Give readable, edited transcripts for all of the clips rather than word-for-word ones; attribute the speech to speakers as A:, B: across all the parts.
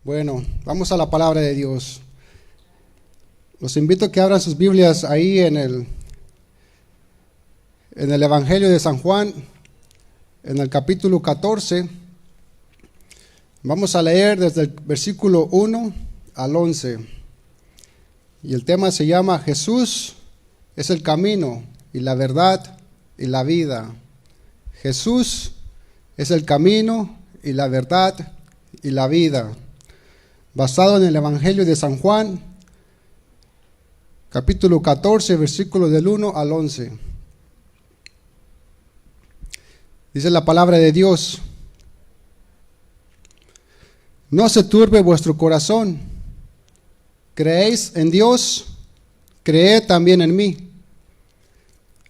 A: Bueno, vamos a la palabra de Dios. Los invito a que abran sus Biblias ahí en el Evangelio de San Juan, en el capítulo 14. Vamos a leer desde el versículo 1 al 11. Y el tema se llama Jesús es el camino y la verdad y la vida. Jesús es el camino y la verdad y la vida. Basado en el Evangelio de San Juan, capítulo 14, versículos del 1 al 11. Dice la palabra de Dios: No se turbe vuestro corazón. ¿Creéis en Dios? Creed también en mí.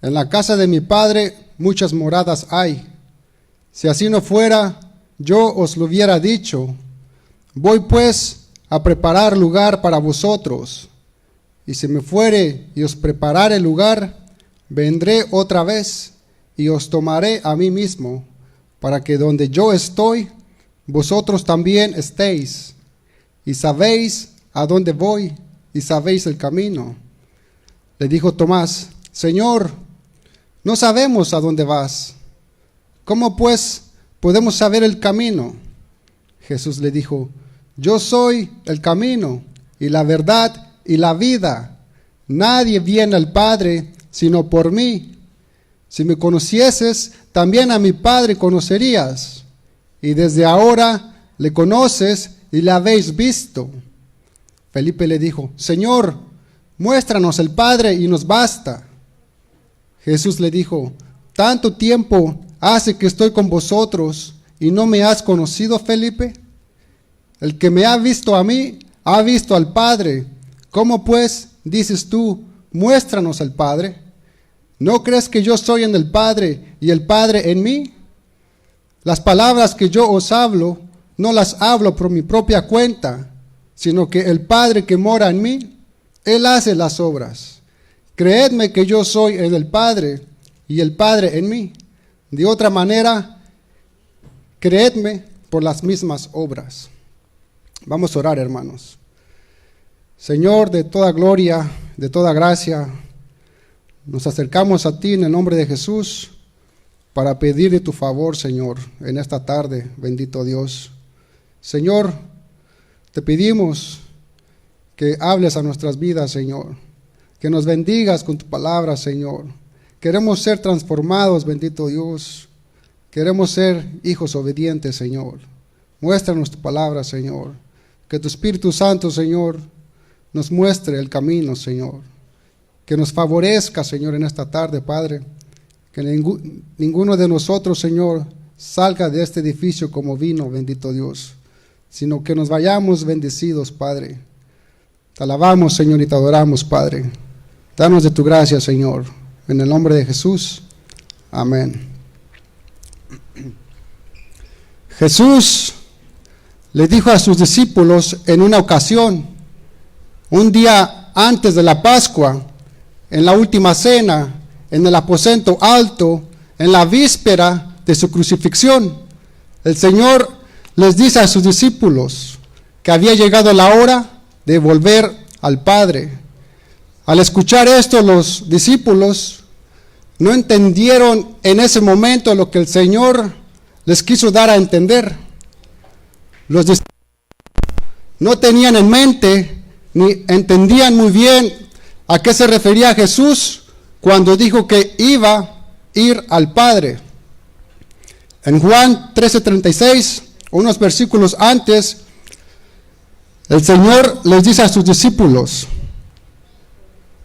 A: En la casa de mi Padre muchas moradas hay. Si así no fuera, yo os lo hubiera dicho. Voy pues a preparar lugar para vosotros. Y si me fuere y os preparare lugar, vendré otra vez y os tomaré a mí mismo, para que donde yo estoy, vosotros también estéis. Y sabéis a dónde voy y sabéis el camino. Le dijo Tomás: Señor, no sabemos a dónde vas. ¿Cómo pues podemos saber el camino? Jesús le dijo: Yo soy el camino y la verdad y la vida. Nadie viene al Padre sino por mí. Si me conocieses, también a mi Padre conocerías. Y desde ahora le conoces y le habéis visto. Felipe le dijo: Señor, muéstranos el Padre y nos basta. Jesús le dijo: ¿Tanto tiempo hace que estoy con vosotros y no me has conocido, Felipe? El que me ha visto a mí, ha visto al Padre. ¿Cómo pues dices tú, muéstranos al Padre? ¿No crees que yo soy en el Padre y el Padre en mí? Las palabras que yo os hablo, no las hablo por mi propia cuenta, sino que el Padre que mora en mí, Él hace las obras. Creedme que yo soy en el Padre y el Padre en mí. De otra manera, creedme por las mismas obras. Vamos a orar, hermanos. Señor, de toda gloria, de toda gracia, nos acercamos a ti en el nombre de Jesús para pedirle tu favor, Señor, en esta tarde, bendito Dios. Señor, te pedimos que hables a nuestras vidas, Señor, que nos bendigas con tu palabra, Señor. Queremos ser transformados, bendito Dios. Queremos ser hijos obedientes, Señor. Muéstranos tu palabra, Señor. Que tu Espíritu Santo, Señor, nos muestre el camino, Señor. Que nos favorezca, Señor, en esta tarde, Padre. Que ninguno de nosotros, Señor, salga de este edificio como vino, bendito Dios, sino que nos vayamos bendecidos, Padre. Te alabamos, Señor, y te adoramos, Padre. Danos de tu gracia, Señor. En el nombre de Jesús. Amén. Jesús le dijo a sus discípulos en una ocasión, un día antes de la Pascua, en la última cena, en el aposento alto, en la víspera de su crucifixión, el Señor les dice a sus discípulos que había llegado la hora de volver al Padre. Al escuchar esto, los discípulos no entendieron en ese momento lo que el Señor les quiso dar a entender. Los discípulos no tenían en mente ni entendían muy bien a qué se refería Jesús cuando dijo que iba a ir al Padre. En Juan 13:36, unos versículos antes, el Señor les dice a sus discípulos,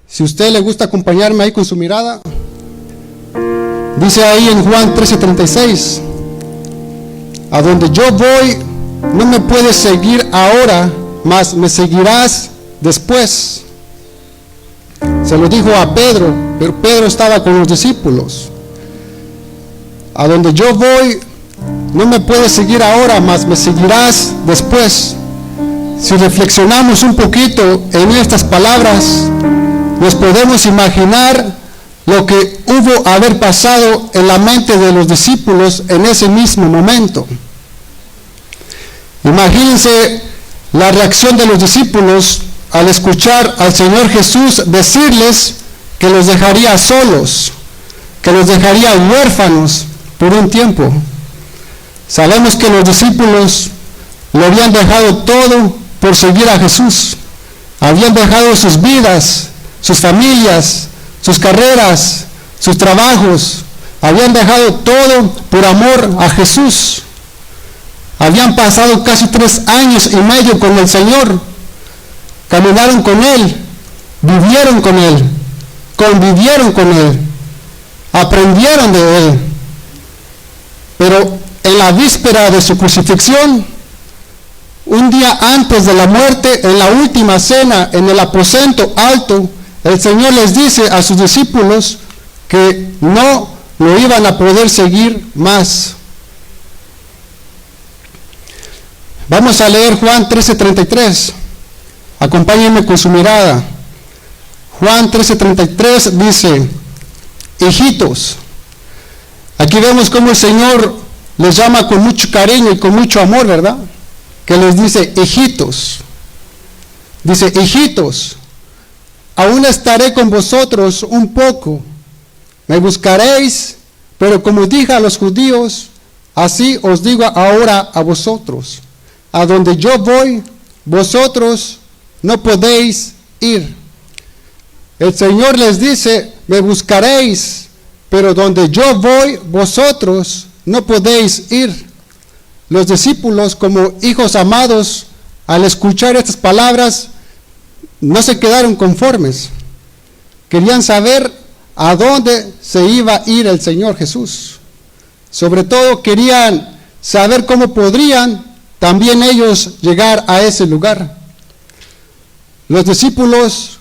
A: si usted le gusta acompañarme ahí con su mirada, dice ahí en Juan 13:36, a donde yo voy, no me puedes seguir ahora, mas me seguirás después. Se lo dijo a Pedro, pero Pedro estaba con los discípulos. A donde yo voy, no me puedes seguir ahora, mas me seguirás después. Si reflexionamos un poquito en estas palabras, nos podemos imaginar lo que hubo haber pasado en la mente de los discípulos en ese mismo momento. Imagínense la reacción de los discípulos al escuchar al Señor Jesús decirles que los dejaría solos, que los dejaría huérfanos por un tiempo. Sabemos que los discípulos lo habían dejado todo por seguir a Jesús. Habían dejado sus vidas, sus familias, sus carreras, sus trabajos. Habían dejado todo por amor a Jesús. Habían pasado casi 3 años y medio con el Señor. Caminaron con Él, vivieron con Él, convivieron con Él, aprendieron de Él. Pero en la víspera de su crucifixión, un día antes de la muerte, en la última cena, en el aposento alto, el Señor les dice a sus discípulos que no lo iban a poder seguir más. Vamos a leer Juan 13:33. Acompáñenme con su mirada. Juan 13:33 dice: hijitos. Aquí vemos cómo el Señor les llama con mucho cariño y con mucho amor, ¿verdad? Que les dice hijitos. Dice: hijitos, aún estaré con vosotros un poco. Me buscaréis, pero como dije a los judíos, así os digo ahora a vosotros. A donde yo voy, vosotros no podéis ir. El Señor les dice: me buscaréis, pero donde yo voy, vosotros no podéis ir. Los discípulos, como hijos amados, al escuchar estas palabras, no se quedaron conformes. Querían saber a dónde se iba a ir el Señor Jesús. Sobre todo querían saber cómo podrían también ellos llegar a ese lugar. Los discípulos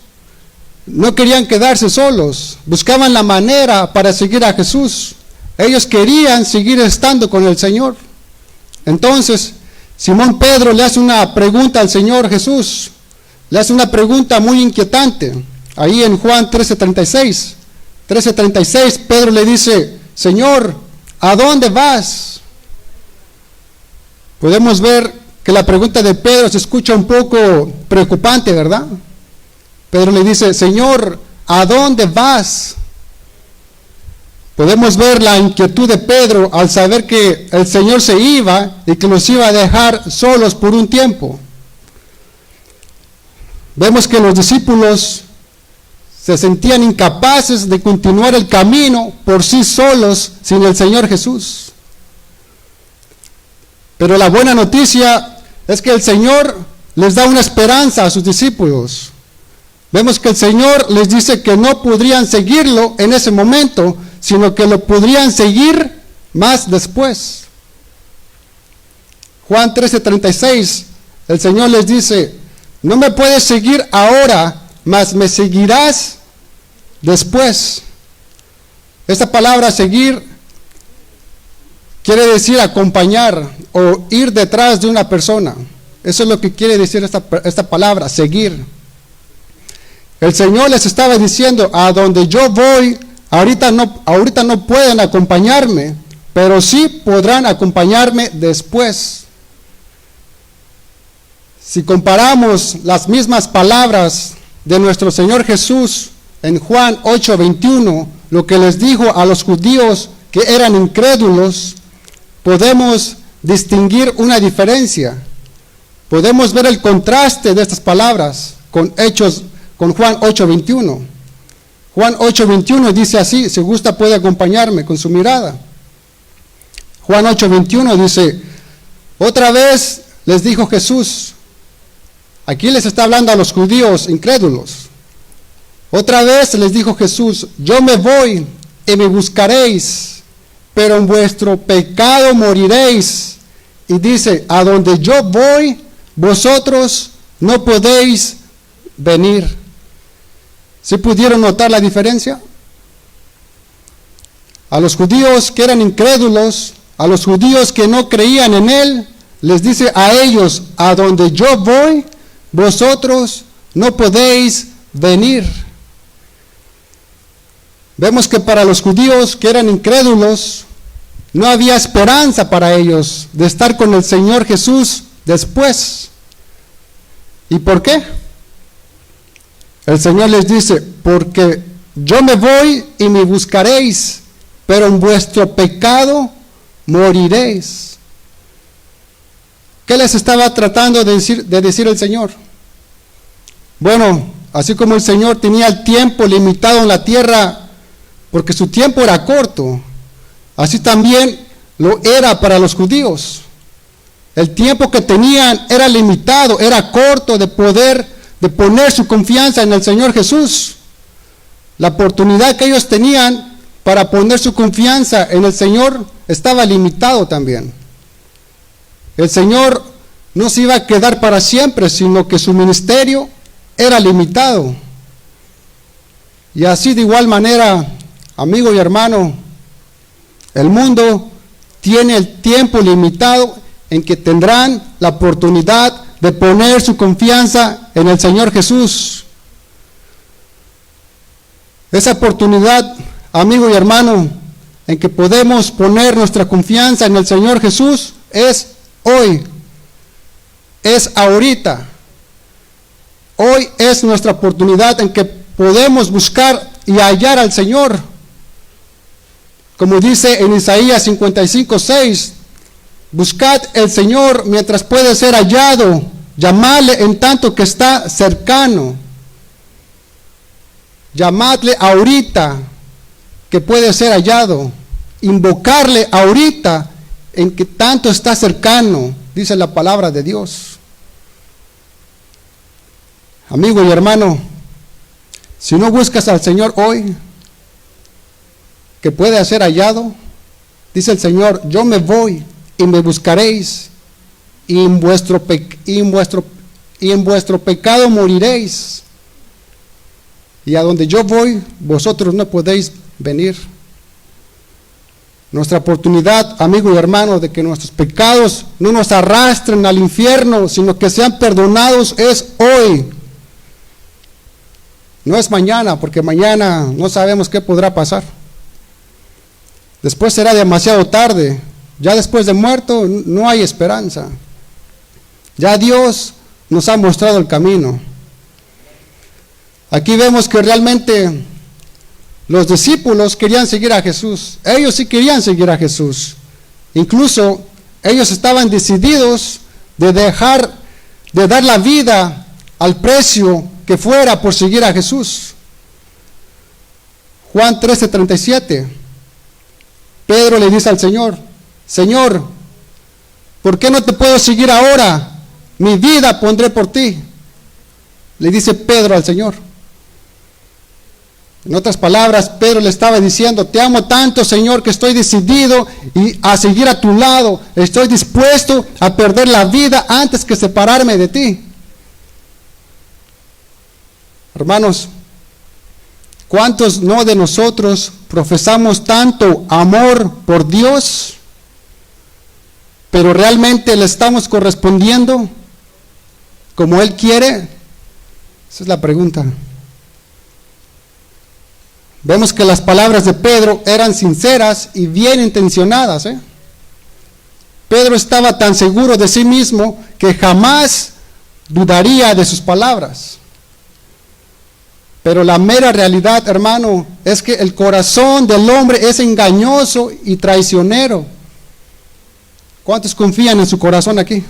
A: no querían quedarse solos, buscaban la manera para seguir a Jesús. Ellos querían seguir estando con el Señor. Entonces, Simón Pedro le hace una pregunta al Señor Jesús. Le hace una pregunta muy inquietante. Ahí en Juan 13:36. 13:36, Pedro le dice: Señor, ¿a dónde vas? Podemos ver que la pregunta de Pedro se escucha un poco preocupante, ¿verdad? Pedro le dice: Señor, ¿a dónde vas? Podemos ver la inquietud de Pedro al saber que el Señor se iba y que los iba a dejar solos por un tiempo. Vemos que los discípulos se sentían incapaces de continuar el camino por sí solos sin el Señor Jesús. Pero la buena noticia es que el Señor les da una esperanza a sus discípulos. Vemos que el Señor les dice que no podrían seguirlo en ese momento, sino que lo podrían seguir más después. Juan 13:36, el Señor les dice: no me puedes seguir ahora, mas me seguirás después. Esta palabra seguir quiere decir acompañar o ir detrás de una persona. Eso es lo que quiere decir esta palabra, seguir. El Señor les estaba diciendo: a donde yo voy, ahorita no pueden acompañarme, pero sí podrán acompañarme después. Si comparamos las mismas palabras de nuestro Señor Jesús en Juan 8:21, lo que les dijo a los judíos que eran incrédulos, podemos distinguir una diferencia. Podemos ver el contraste de estas palabras con Juan 8:21. Juan 8:21 dice así, si gusta puede acompañarme con su mirada. Juan 8:21 dice: otra vez les dijo Jesús. Aquí les está hablando a los judíos incrédulos. Otra vez les dijo Jesús: yo me voy y me buscaréis, pero en vuestro pecado moriréis. Y dice: a donde yo voy, vosotros no podéis venir. ¿Sí pudieron notar la diferencia? A los judíos que eran incrédulos, a los judíos que no creían en Él, les dice a ellos: a donde yo voy, vosotros no podéis venir. Vemos que para los judíos que eran incrédulos, no había esperanza para ellos de estar con el Señor Jesús después. ¿Y por qué? El Señor les dice, porque yo me voy y me buscaréis, pero en vuestro pecado moriréis. ¿Qué les estaba tratando de decir el Señor? Bueno, así como el Señor tenía el tiempo limitado en la tierra, porque su tiempo era corto, así también lo era para los judíos. El tiempo que tenían era limitado, era corto de poner su confianza en el Señor Jesús. La oportunidad que ellos tenían para poner su confianza en el Señor estaba limitado también. El Señor no se iba a quedar para siempre, sino que su ministerio era limitado. Y así de igual manera, amigo y hermano, el mundo tiene el tiempo limitado en que tendrán la oportunidad de poner su confianza en el Señor Jesús. Esa oportunidad, amigo y hermano, en que podemos poner nuestra confianza en el Señor Jesús es hoy, es ahorita. Hoy es nuestra oportunidad en que podemos buscar y hallar al Señor. Como dice en Isaías 55:6, buscad el Señor mientras puede ser hallado, llamadle en tanto que está cercano. Llamadle ahorita que puede ser hallado, invocarle ahorita en que tanto está cercano, dice la palabra de Dios. Amigo y hermano, si no buscas al Señor hoy, que puede ser hallado, dice el Señor, yo me voy y me buscaréis, y en vuestro pecado moriréis. Y a donde yo voy, vosotros no podéis venir. Nuestra oportunidad, amigo y hermano, de que nuestros pecados no nos arrastren al infierno, sino que sean perdonados, es hoy. No es mañana, porque mañana no sabemos qué podrá pasar. Después será demasiado tarde. Ya después de muerto no hay esperanza. Ya Dios nos ha mostrado el camino. Aquí vemos que realmente los discípulos querían seguir a Jesús. Ellos sí querían seguir a Jesús. Incluso ellos estaban decididos de dar la vida al precio que fuera por seguir a Jesús. Juan 13:37. Pedro le dice al Señor, Señor, ¿por qué no te puedo seguir ahora? Mi vida pondré por ti. Le dice Pedro al Señor. En otras palabras, Pedro le estaba diciendo, te amo tanto, Señor, que estoy decidido a seguir a tu lado. Estoy dispuesto a perder la vida antes que separarme de ti. Hermanos, ¿cuántos no de nosotros profesamos tanto amor por Dios, pero realmente le estamos correspondiendo como Él quiere? Esa es la pregunta. Vemos que las palabras de Pedro eran sinceras y bien intencionadas. Pedro estaba tan seguro de sí mismo que jamás dudaría de sus palabras. Pero la mera realidad, hermano, es que el corazón del hombre es engañoso y traicionero. ¿Cuántos confían en su corazón aquí?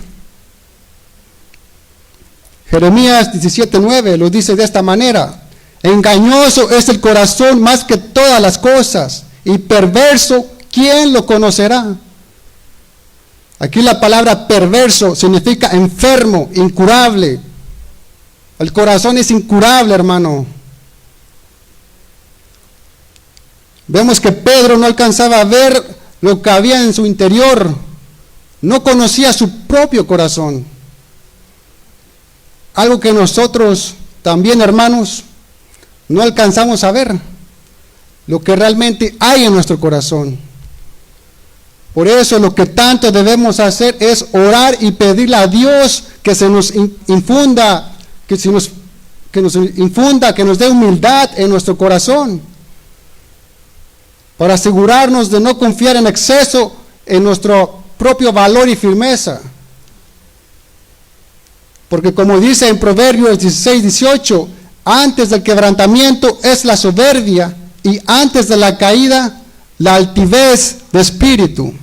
A: Jeremías 17:9 lo dice de esta manera. Engañoso es el corazón más que todas las cosas, y perverso, ¿quién lo conocerá? Aquí la palabra perverso significa enfermo, incurable. El corazón es incurable, hermano. Vemos que Pedro no alcanzaba a ver lo que había en su interior. No conocía su propio corazón. Algo que nosotros también, hermanos, no alcanzamos a ver. Lo que realmente hay en nuestro corazón. Por eso lo que tanto debemos hacer es orar y pedirle a Dios que se nos infunda, que nos dé humildad en nuestro corazón, para asegurarnos de no confiar en exceso en nuestro propio valor y firmeza. Porque como dice en Proverbios 16:18, antes del quebrantamiento es la soberbia y antes de la caída la altivez de espíritu.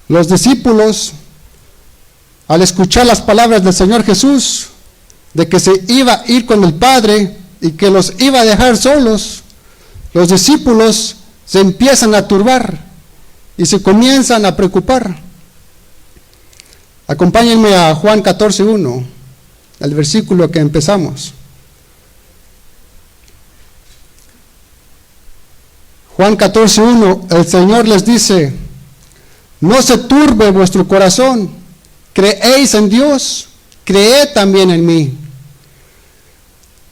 A: Los discípulos, al escuchar las palabras del Señor Jesús, de que se iba a ir con el Padre y que los iba a dejar solos, los discípulos se empiezan a turbar y se comienzan a preocupar. Acompáñenme a Juan 14:1, el versículo que empezamos. Juan 14:1, el Señor les dice: no se turbe vuestro corazón, creéis en Dios, creed también en mí.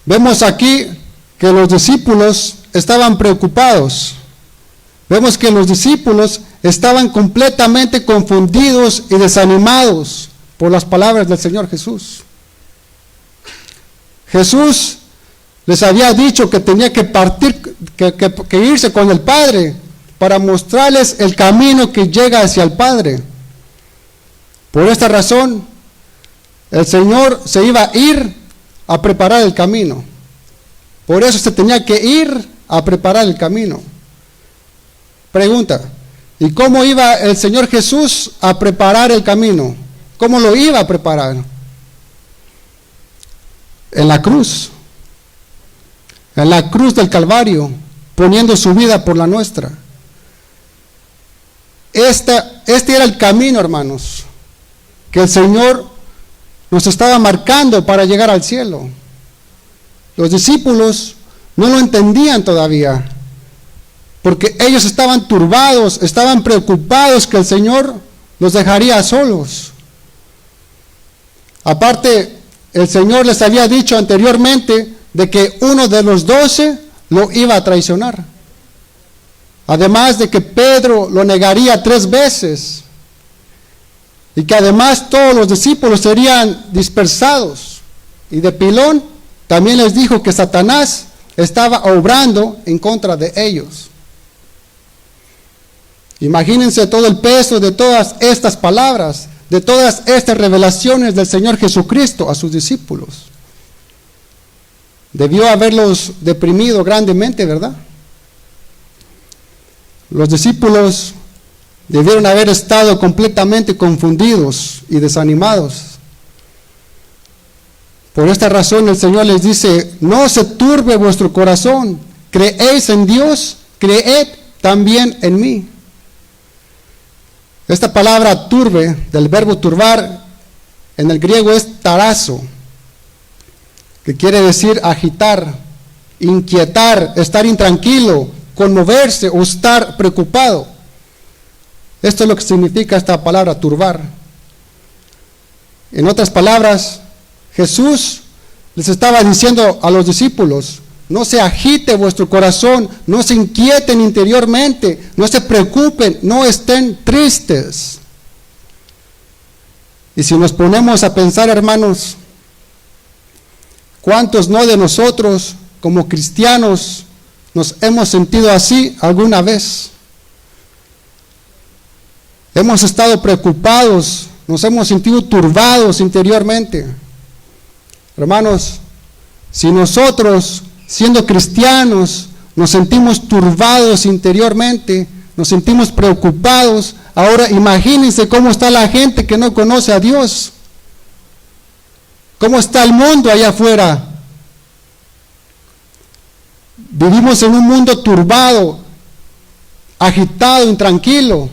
A: Vemos aquí que los discípulos estaban preocupados. Vemos que los discípulos estaban completamente confundidos y desanimados por las palabras del Señor Jesús. Jesús les había dicho que tenía que partir, que irse con el Padre para mostrarles el camino que llega hacia el Padre. Por esta razón, el Señor se iba a ir a preparar el camino. Por eso se tenía que ir a preparar el camino. Pregunta: ¿y cómo iba el Señor Jesús a preparar el camino? ¿Cómo lo iba a preparar? En la cruz del Calvario, poniendo su vida por la nuestra. Este era el camino, hermanos, que el Señor nos estaba marcando para llegar al cielo. Los discípulos no lo entendían todavía, porque ellos estaban turbados, estaban preocupados que el Señor los dejaría solos. Aparte, el Señor les había dicho anteriormente de que uno de los 12 lo iba a traicionar. Además de que Pedro lo negaría 3 veces. Y que además todos los discípulos serían dispersados. Y de pilón también les dijo que Satanás estaba obrando en contra de ellos. Imagínense todo el peso de todas estas palabras, de todas estas revelaciones del Señor Jesucristo a sus discípulos. Debió haberlos deprimido grandemente, ¿verdad? Los discípulos debieron haber estado completamente confundidos y desanimados. Por esta razón el Señor les dice: no se turbe vuestro corazón, creéis en Dios, creed también en mí. Esta palabra turbe, del verbo turbar, en el griego es tarazo, que quiere decir agitar, inquietar, estar intranquilo, conmoverse o estar preocupado. Esto es lo que significa esta palabra turbar. En otras palabras, Jesús les estaba diciendo a los discípulos: no se agite vuestro corazón, no se inquieten interiormente, no se preocupen, no estén tristes. Y si nos ponemos a pensar, hermanos, ¿cuántos no de nosotros como cristianos nos hemos sentido así alguna vez? Hemos estado preocupados, nos hemos sentido turbados interiormente. Hermanos, si nosotros, siendo cristianos, nos sentimos turbados interiormente, nos sentimos preocupados, ahora imagínense cómo está la gente que no conoce a Dios. ¿Cómo está el mundo allá afuera? Vivimos en un mundo turbado, agitado, intranquilo.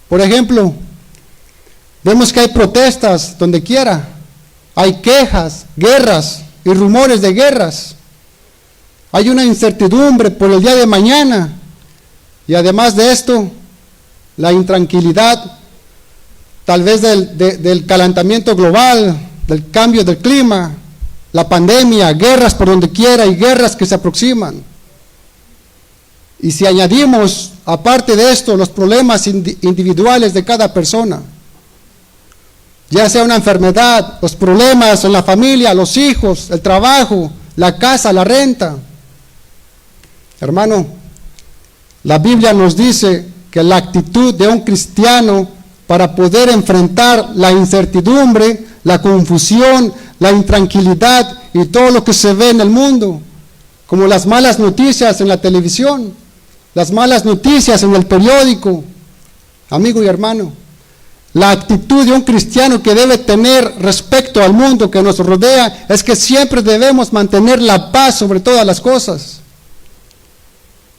A: Por ejemplo, vemos que hay protestas donde quiera, hay quejas, guerras y rumores de guerras. Hay una incertidumbre por el día de mañana. Y además de esto, la intranquilidad, tal vez del calentamiento global, del cambio del clima, la pandemia, guerras por donde quiera y guerras que se aproximan. Y si añadimos, aparte de esto, los problemas individuales de cada persona, ya sea una enfermedad, los problemas en la familia, los hijos, el trabajo, la casa, la renta. Hermano, la Biblia nos dice que la actitud de un cristiano para poder enfrentar la incertidumbre, la confusión, la intranquilidad y todo lo que se ve en el mundo, como las malas noticias en la televisión, las malas noticias en el periódico. Amigo y hermano, la actitud de un cristiano que debe tener respecto al mundo que nos rodea es que siempre debemos mantener la paz sobre todas las cosas.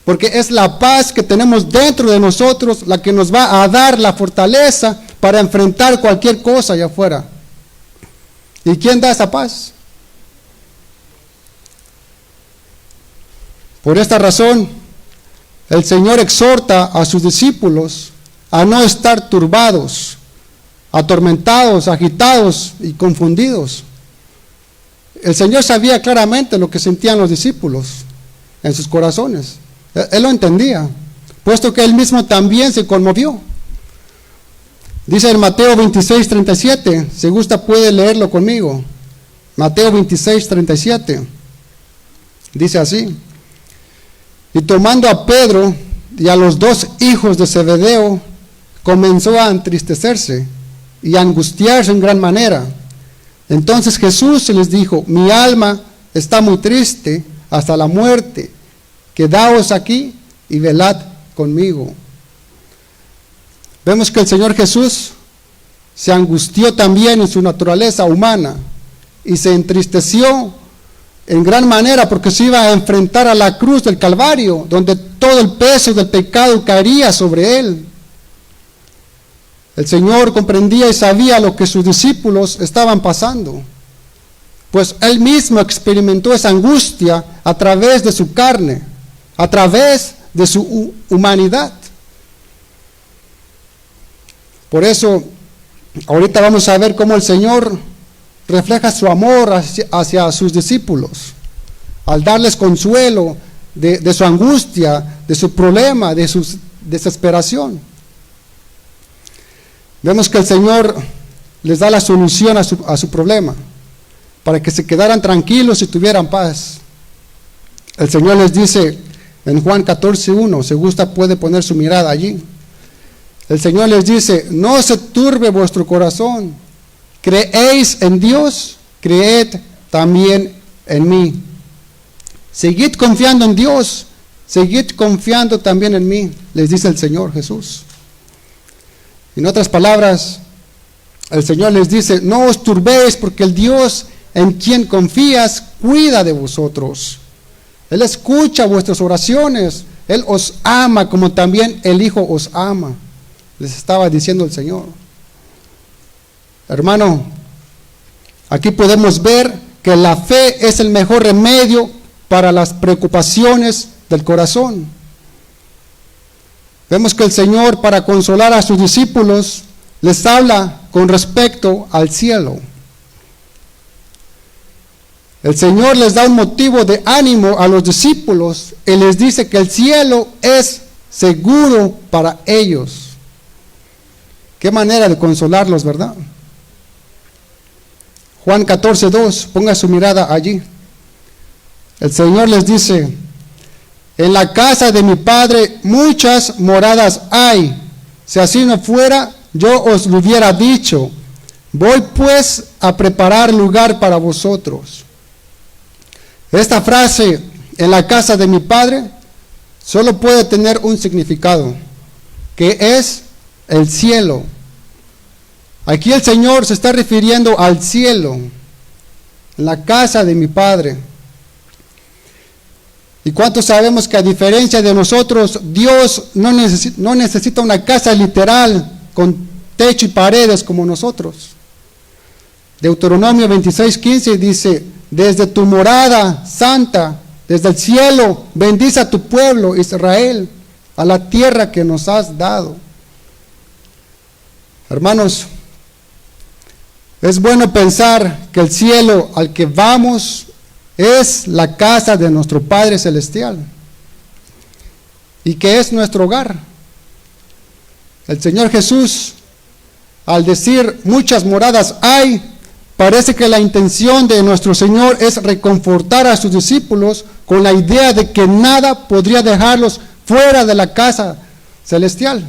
A: Porque es la paz que tenemos dentro de nosotros la que nos va a dar la fortaleza para enfrentar cualquier cosa allá afuera. ¿Y quién da esa paz? Por esta razón, el Señor exhorta a sus discípulos a no estar turbados, atormentados, agitados y confundidos. El Señor sabía claramente lo que sentían los discípulos en sus corazones. Él lo entendía, puesto que él mismo también se conmovió. Dice en Mateo 26:37, si gusta puede leerlo conmigo. Mateo 26:37. Dice así: y tomando a Pedro y a los 2 hijos de Zebedeo, comenzó a entristecerse y a angustiarse en gran manera. Entonces Jesús les dijo: mi alma está muy triste hasta la muerte. Quedaos aquí y velad conmigo. Vemos que el Señor Jesús se angustió también en su naturaleza humana y se entristeció en gran manera porque se iba a enfrentar a la cruz del Calvario, donde todo el peso del pecado caería sobre él. El Señor comprendía y sabía lo que sus discípulos estaban pasando, pues él mismo experimentó esa angustia a través de su carne, a través de su humanidad. Por eso, ahorita vamos a ver cómo el Señor refleja su amor hacia sus discípulos, al darles consuelo de su angustia, de su problema, de su desesperación. Vemos que el Señor les da la solución a su problema, para que se quedaran tranquilos y tuvieran paz. El Señor les dice en Juan 14:1, si gusta puede poner su mirada allí. El Señor les dice: no se turbe vuestro corazón, creéis en Dios, creed también en mí. Seguid confiando en Dios, seguid confiando también en mí, les dice el Señor Jesús. En otras palabras, el Señor les dice: no os turbéis, porque el Dios en quien confías cuida de vosotros. Él escucha vuestras oraciones, Él os ama como también el Hijo os ama, les estaba diciendo el Señor. Hermano, aquí podemos ver que la fe es el mejor remedio para las preocupaciones del corazón. Vemos que el Señor, para consolar a sus discípulos, les habla con respecto al cielo. El Señor les da un motivo de ánimo a los discípulos y les dice que el cielo es seguro para ellos. Qué manera de consolarlos, ¿verdad? Juan 14:2, ponga su mirada allí. El Señor les dice: en la casa de mi Padre muchas moradas hay. Si así no fuera, yo os lo hubiera dicho. Voy pues a preparar lugar para vosotros. Esta frase, en la casa de mi Padre, solo puede tener un significado, que es el cielo. Aquí el Señor se está refiriendo al cielo, en la casa de mi Padre. ¿Y cuántos sabemos que, a diferencia de nosotros, Dios no necesita una casa literal con techo y paredes como nosotros? Deuteronomio 26:15 dice: desde tu morada santa, desde el cielo, bendice a tu pueblo Israel, a la tierra que nos has dado. Hermanos, es bueno pensar que el cielo al que vamos es la casa de nuestro Padre Celestial y que es nuestro hogar. El Señor Jesús, al decir muchas moradas hay, parece que la intención de nuestro Señor es reconfortar a sus discípulos con la idea de que nada podría dejarlos fuera de la casa celestial.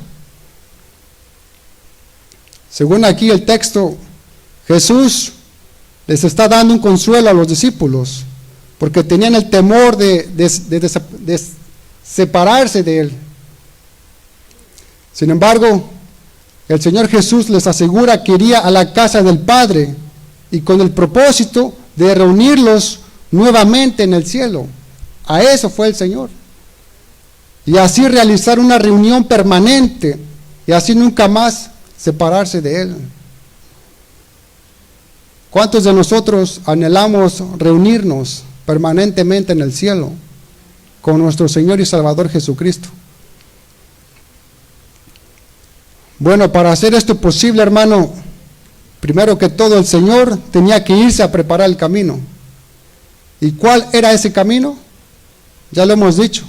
A: Según aquí el texto, Jesús les está dando un consuelo a los discípulos, porque tenían el temor de separarse de Él. Sin embargo, el Señor Jesús les asegura que iría a la casa del Padre, y con el propósito de reunirlos nuevamente en el cielo. A eso fue el Señor. Y así realizar una reunión permanente, y así nunca más separarse de Él. ¿Cuántos de nosotros anhelamos reunirnos permanentemente en el cielo con nuestro Señor y Salvador Jesucristo? Bueno, para hacer esto posible, hermano, primero que todo el Señor tenía que irse a preparar el camino. ¿Y cuál era ese camino? Ya lo hemos dicho,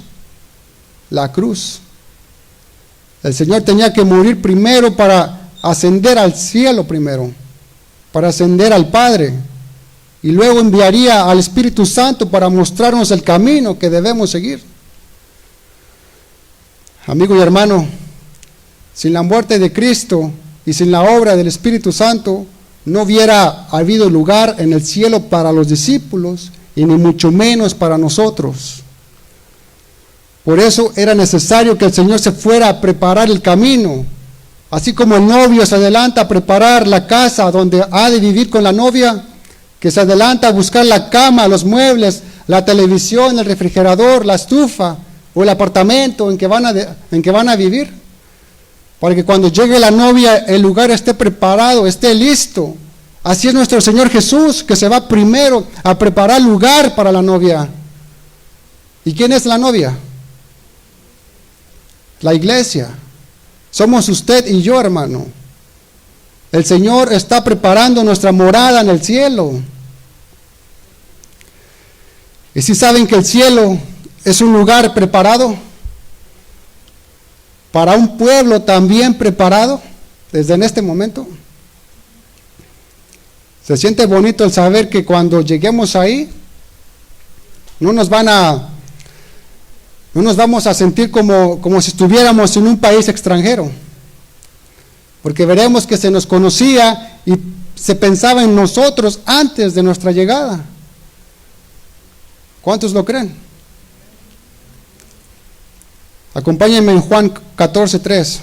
A: la cruz. El Señor tenía que morir primero para ascender al cielo primero, para ascender al Padre, y luego enviaría al Espíritu Santo para mostrarnos el camino que debemos seguir. Amigo y hermano, sin la muerte de Cristo y sin la obra del Espíritu Santo, no hubiera habido lugar en el cielo para los discípulos y ni mucho menos para nosotros. Por eso era necesario que el Señor se fuera a preparar el camino. Así como el novio se adelanta a preparar la casa donde ha de vivir con la novia, que se adelanta a buscar la cama, los muebles, la televisión, el refrigerador, la estufa o el apartamento en que van a vivir, para que cuando llegue la novia el lugar esté preparado, esté listo. Así es nuestro Señor Jesús, que se va primero a preparar lugar para la novia. ¿Y quién es la novia? La iglesia. Somos usted y yo, hermano. El Señor está preparando nuestra morada en el cielo. ¿Y si saben que el cielo es un lugar preparado para un pueblo también preparado desde en este momento? Se siente bonito el saber que cuando lleguemos ahí no nos vamos a sentir como si estuviéramos en un país extranjero, porque veremos que se nos conocía y se pensaba en nosotros antes de nuestra llegada. ¿Cuántos lo creen? Acompáñenme en Juan 14:3.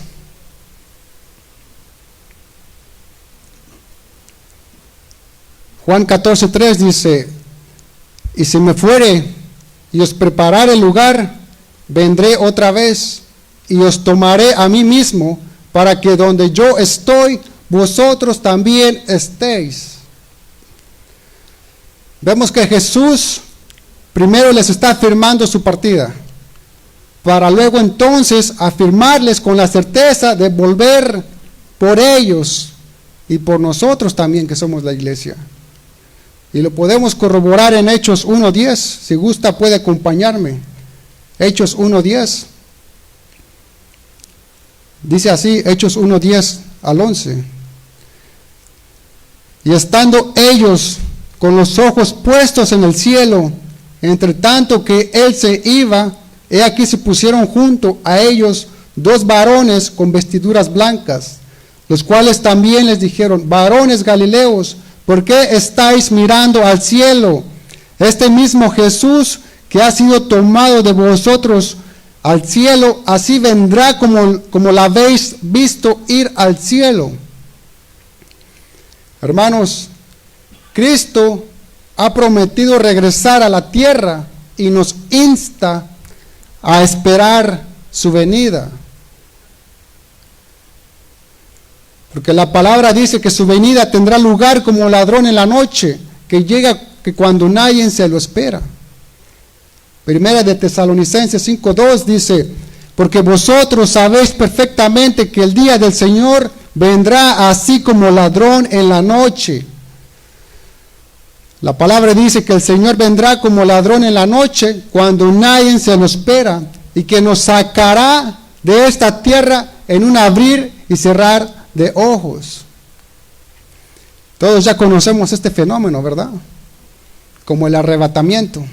A: Juan 14:3 dice: y si me fuere y os preparare el lugar, vendré otra vez y os tomaré a mí mismo, para que donde yo estoy, vosotros también estéis. Vemos que Jesús primero les está afirmando su partida, para luego entonces afirmarles con la certeza de volver por ellos y por nosotros también, que somos la iglesia. Y lo podemos corroborar en Hechos 1:10. Si gusta puede acompañarme. Hechos 1:10. Dice así, Hechos 1:10 al 11. Y estando ellos con los ojos puestos en el cielo, entre tanto que él se iba, he aquí se pusieron junto a ellos 2 varones con vestiduras blancas, los cuales también les dijeron: varones Galileos, ¿por qué estáis mirando al cielo? Este mismo Jesús que ha sido tomado de vosotros al cielo, así vendrá como la habéis visto ir al cielo. Hermanos, Cristo ha prometido regresar a la tierra y nos insta a esperar su venida. Porque la palabra dice que su venida tendrá lugar como ladrón en la noche, que llega que cuando nadie se lo espera. Primera de Tesalonicenses 5:2 dice: porque vosotros sabéis perfectamente que el día del Señor vendrá así como ladrón en la noche. La palabra dice que el Señor vendrá como ladrón en la noche, cuando nadie se lo espera, y que nos sacará de esta tierra en un abrir y cerrar de ojos. Todos ya conocemos este fenómeno, ¿verdad? Como el arrebatamiento.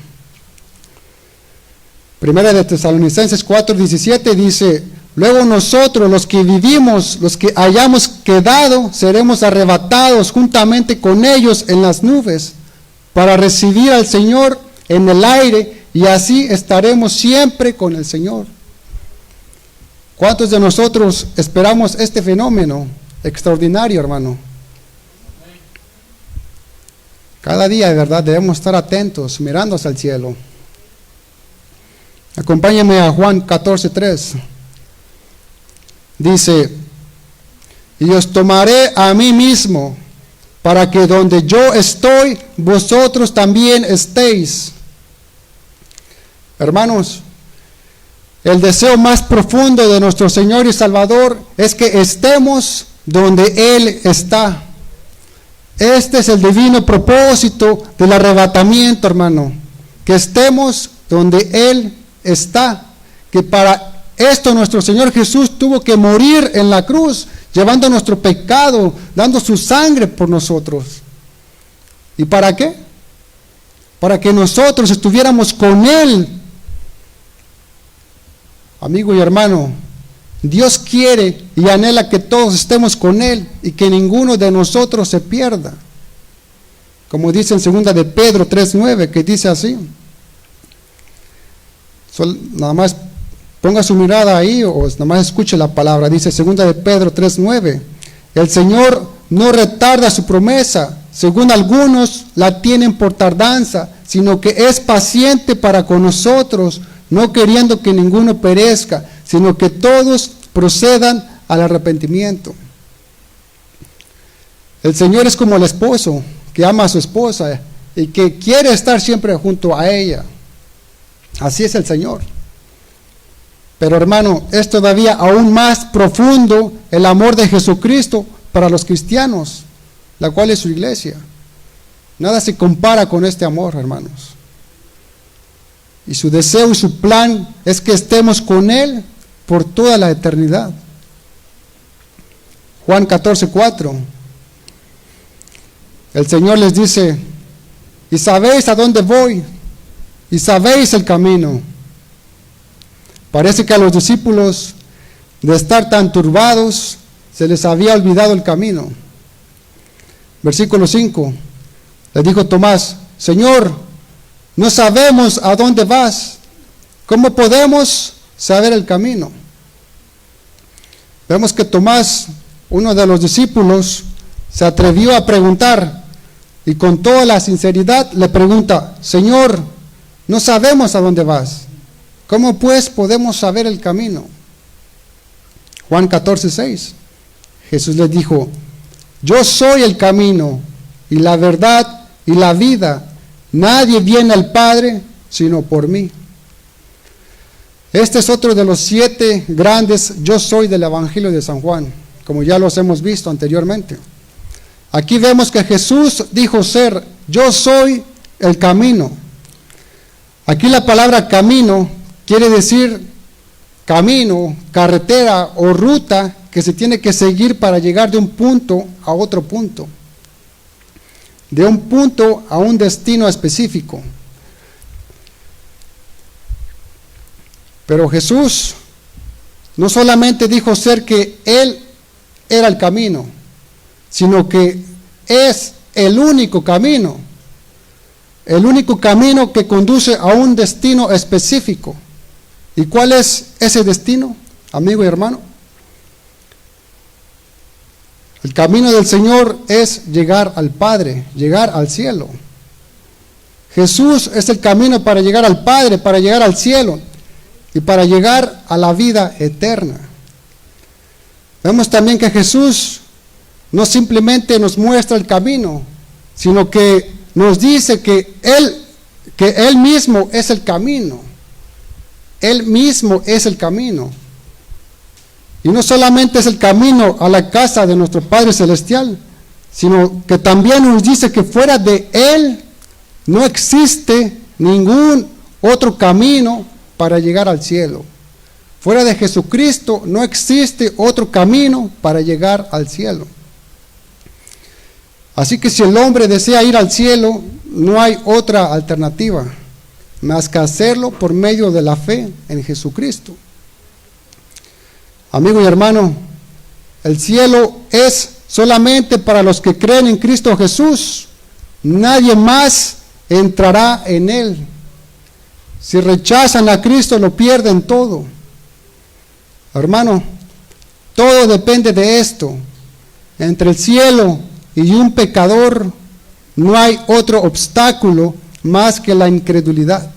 A: Primera de Tesalonicenses 4:17 dice: Luego nosotros, los que vivimos, los que hayamos quedado, seremos arrebatados juntamente con ellos en las nubes para recibir al Señor en el aire, y así estaremos siempre con el Señor. ¿Cuántos de nosotros esperamos este fenómeno extraordinario, hermano? Cada día, de verdad, debemos estar atentos, mirando hacia el cielo. Acompáñame a Juan 14:3. Dice: y os tomaré a mí mismo, para que donde yo estoy, vosotros también estéis. Hermanos, el deseo más profundo de nuestro Señor y Salvador es que estemos donde Él está. Este es el divino propósito del arrebatamiento, hermano, que estemos donde Él está, que para esto nuestro Señor Jesús tuvo que morir en la cruz, llevando nuestro pecado, dando su sangre por nosotros. ¿Y para qué? Para que nosotros estuviéramos con Él. Amigo y hermano, Dios quiere y anhela que todos estemos con Él y que ninguno de nosotros se pierda. Como dice en 2 de Pedro 3:9, que dice así. Nada más ponga su mirada ahí o nada más escuche la palabra. Dice 2 de Pedro 3:9. El Señor no retarda su promesa, según algunos la tienen por tardanza, sino que es paciente para con nosotros, no queriendo que ninguno perezca, sino que todos procedan al arrepentimiento. El Señor es como el esposo que ama a su esposa y que quiere estar siempre junto a ella. Así es el Señor. Pero hermano, es todavía aún más profundo el amor de Jesucristo para los cristianos, la cual es su iglesia. Nada se compara con este amor, hermanos. Y su deseo y su plan es que estemos con Él por toda la eternidad. Juan 14:4. El Señor les dice: y sabéis a dónde voy, y sabéis el camino. Parece que a los discípulos, de estar tan turbados, se les había olvidado el camino. Versículo 5. Le dijo Tomás: Señor, no sabemos a dónde vas. ¿Cómo podemos saber el camino? Vemos que Tomás, uno de los discípulos, se atrevió a preguntar y con toda la sinceridad le pregunta: Señor, no sabemos a dónde vas. ¿Cómo pues podemos saber el camino? Juan 14:6. Jesús les dijo: yo soy el camino y la verdad y la vida. Nadie viene al Padre sino por mí. Este es otro de los 7 grandes yo soy del Evangelio de San Juan, como ya los hemos visto anteriormente. Aquí vemos que Jesús dijo ser: yo soy el camino. Aquí la palabra camino quiere decir camino, carretera o ruta que se tiene que seguir para llegar de un punto a otro punto, de un punto a un destino específico. Pero Jesús no solamente dijo ser que Él era el camino, sino que es el único camino que conduce a un destino específico. ¿Y cuál es ese destino, amigo y hermano? El camino del Señor es llegar al Padre, llegar al cielo. Jesús es el camino para llegar al Padre, para llegar al cielo y para llegar a la vida eterna. Vemos también que Jesús no simplemente nos muestra el camino, sino que nos dice que Él mismo es el camino. Él mismo es el camino. Y no solamente es el camino a la casa de nuestro Padre Celestial, sino que también nos dice que fuera de Él no existe ningún otro camino para llegar al cielo. Fuera de Jesucristo no existe otro camino para llegar al cielo. Así que si el hombre desea ir al cielo, no hay otra alternativa más que hacerlo por medio de la fe en Jesucristo. Amigo y hermano, el cielo es solamente para los que creen en Cristo Jesús. Nadie más entrará en él. Si rechazan a Cristo, lo pierden todo. Hermano, todo depende de esto. Entre el cielo y un pecador no hay otro obstáculo más que la incredulidad.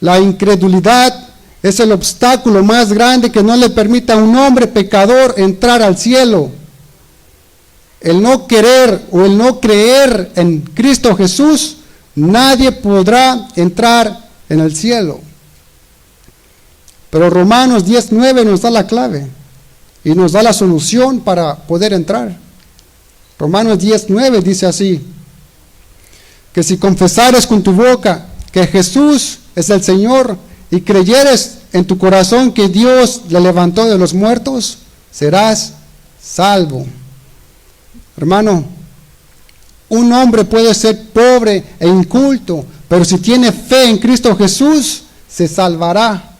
A: La incredulidad es el obstáculo más grande que no le permite a un hombre pecador entrar al cielo. El no querer o el no creer en Cristo Jesús, nadie podrá entrar en el cielo. Pero Romanos 10:9 nos da la clave y nos da la solución para poder entrar. Romanos 10:9 dice así: que si confesares con tu boca que Jesús es el Señor y creyeres en tu corazón que Dios le levantó de los muertos, serás salvo. Hermano, un hombre puede ser pobre e inculto, pero si tiene fe en Cristo Jesús, se salvará.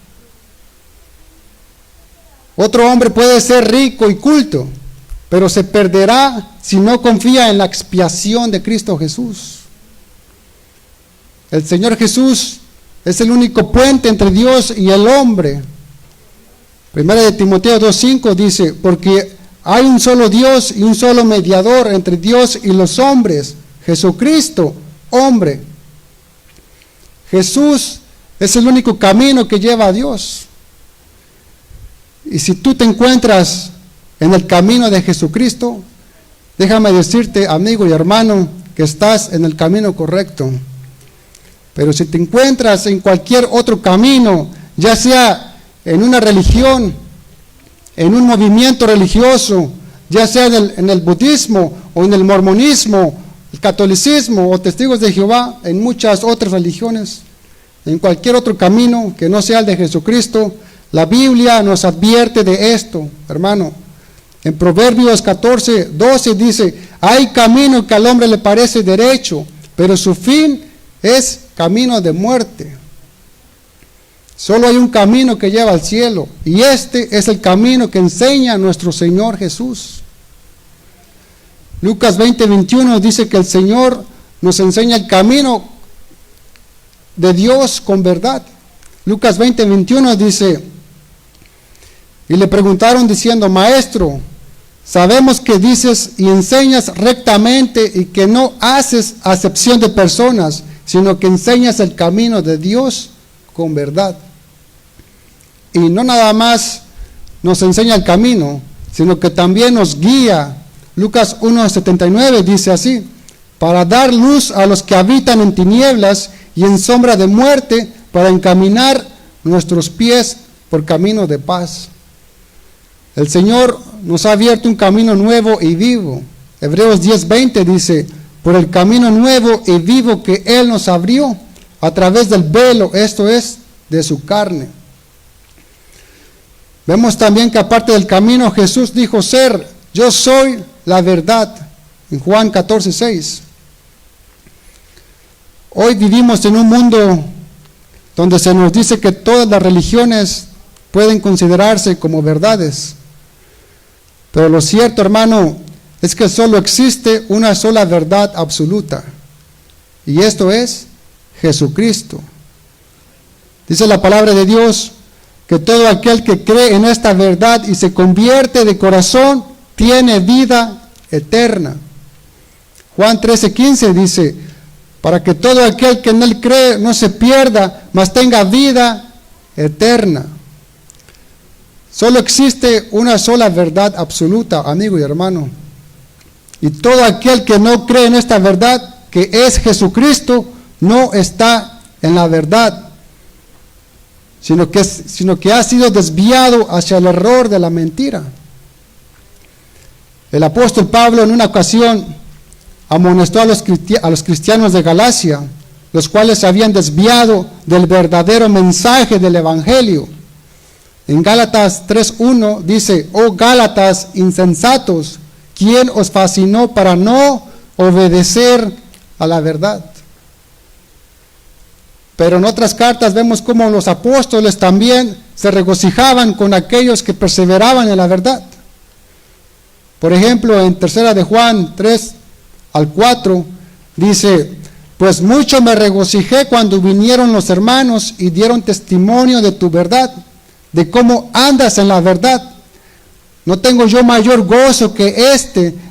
A: Otro hombre puede ser rico y culto, pero se perderá si no confía en la expiación de Cristo Jesús. El Señor Jesús es el único puente entre Dios y el hombre. Primera de Timoteo 2:5 dice: porque hay un solo Dios y un solo mediador entre Dios y los hombres, Jesucristo, hombre. Jesús es el único camino que lleva a Dios. Y si tú te encuentras en el camino de Jesucristo, déjame decirte, amigo y hermano, que estás en el camino correcto. Pero si te encuentras en cualquier otro camino, ya sea en una religión, en un movimiento religioso, ya sea en el budismo o en el mormonismo, el catolicismo o testigos de Jehová, en muchas otras religiones, en cualquier otro camino que no sea el de Jesucristo, la Biblia nos advierte de esto, hermano. En Proverbios 14:12 dice: hay camino que al hombre le parece derecho, pero su fin es camino de muerte. Solo hay un camino que lleva al cielo, y este es el camino que enseña nuestro Señor Jesús. Lucas 20:21 dice que el Señor nos enseña el camino de Dios con verdad. Lucas 20:21 dice: y le preguntaron diciendo: Maestro, sabemos que dices y enseñas rectamente y que no haces acepción de personas, sino que enseñas el camino de Dios con verdad. Y no nada más nos enseña el camino, sino que también nos guía. Lucas 1:79 dice así: para dar luz a los que habitan en tinieblas y en sombra de muerte, para encaminar nuestros pies por camino de paz. El Señor nos ha abierto un camino nuevo y vivo. Hebreos 10:20 dice: por el camino nuevo y vivo que Él nos abrió a través del velo, esto es, de su carne. Vemos también que aparte del camino, Jesús dijo ser: yo soy la verdad, en Juan 14:6. Hoy vivimos en un mundo donde se nos dice que todas las religiones pueden considerarse como verdades. Pero lo cierto, hermano, es que solo existe una sola verdad absoluta, y esto es Jesucristo. Dice la palabra de Dios que todo aquel que cree en esta verdad y se convierte de corazón tiene vida eterna. Juan 13:15 dice: para que todo aquel que en él cree no se pierda, mas tenga vida eterna. Solo existe una sola verdad absoluta, amigo y hermano. Y todo aquel que no cree en esta verdad, que es Jesucristo, no está en la verdad, sino que ha sido desviado hacia el error de la mentira. El apóstol Pablo en una ocasión amonestó a los cristianos de Galacia, los cuales se habían desviado del verdadero mensaje del Evangelio. En Gálatas 3:1 dice: oh Gálatas insensatos, ¿quién os fascinó para no obedecer a la verdad? Pero en otras cartas vemos cómo los apóstoles también se regocijaban con aquellos que perseveraban en la verdad. Por ejemplo, en 3 de Juan 3-4 dice: pues mucho me regocijé cuando vinieron los hermanos y dieron testimonio de tu verdad, de cómo andas en la verdad. No tengo yo mayor gozo que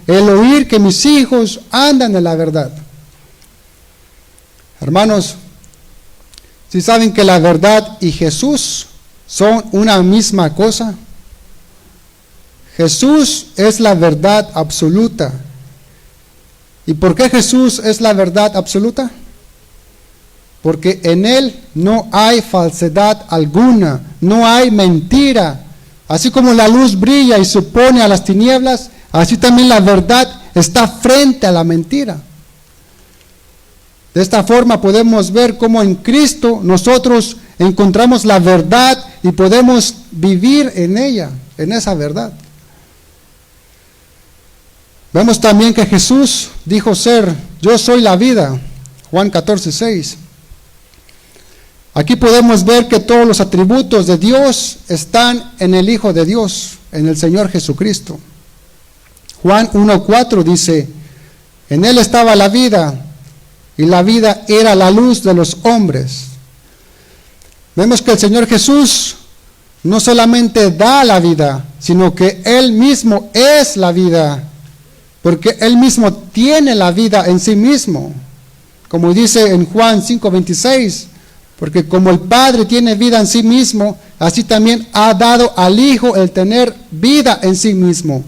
A: el oír que mis hijos andan en la verdad. Hermanos, ¿sí saben que la verdad y Jesús son una misma cosa? Jesús es la verdad absoluta. ¿Y por qué Jesús es la verdad absoluta? Porque en Él no hay falsedad alguna, no hay mentira. Así como la luz brilla y se opone a las tinieblas, así también la verdad está frente a la mentira. De esta forma podemos ver cómo en Cristo nosotros encontramos la verdad y podemos vivir en ella, en esa verdad. Vemos también que Jesús dijo ser: yo soy la vida, Juan 14:6. Aquí podemos ver que todos los atributos de Dios están en el Hijo de Dios, en el Señor Jesucristo. Juan 1:4 dice: en Él estaba la vida, y la vida era la luz de los hombres. Vemos que el Señor Jesús no solamente da la vida, sino que Él mismo es la vida, porque Él mismo tiene la vida en sí mismo. Como dice en Juan 5:26, porque como el Padre tiene vida en sí mismo, así también ha dado al Hijo el tener vida en sí mismo.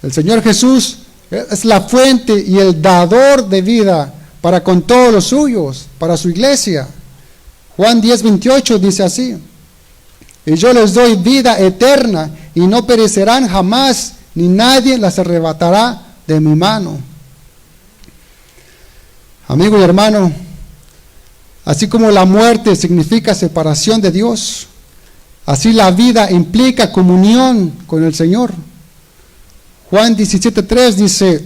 A: El Señor Jesús es la fuente y el dador de vida para con todos los suyos, para su iglesia. Juan 10:28 dice así: y yo les doy vida eterna, y no perecerán jamás, ni nadie las arrebatará de mi mano. Amigo y hermano, así como la muerte significa separación de Dios, así la vida implica comunión con el Señor. Juan 17:3 dice: